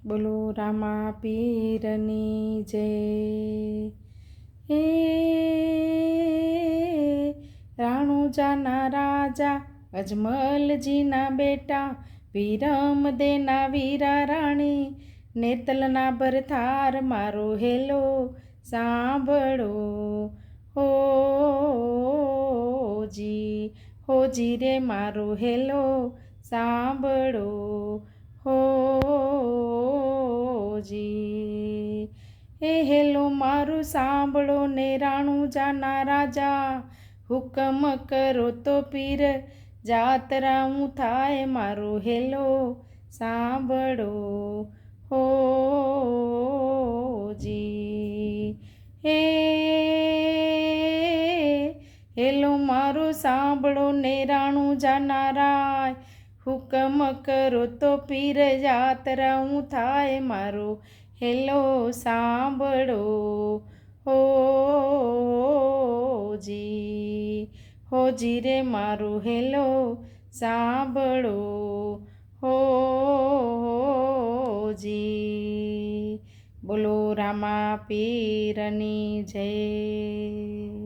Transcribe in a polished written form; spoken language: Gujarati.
બોલો રામા પીરની જય. હે રાણુજાના રાજા અજમલજીના બેટા, વીરમદેના વીરા રાણી, નેતલના ભરથાર મારો હેલો સાંભળો હોજી. હોજી રે મારો હેલો સાંભળો હોજી. એ હેલો મારું સાંભળો ને રાણુજાના રાજા, હુકમ કરો તો પીર જાત્રા હું થાય મારો હેલો સાંભળો હોજી. હે હેલો મારું સાંભળો ને રાણુજાના રાય, હુકમ કરો તો પીર જાત્રા હું થાય મારો હેલો સાંભળો હોજી. હોજી રે મારો હેલો સાંભળો હોજી. બોલો રામા પીરની જય.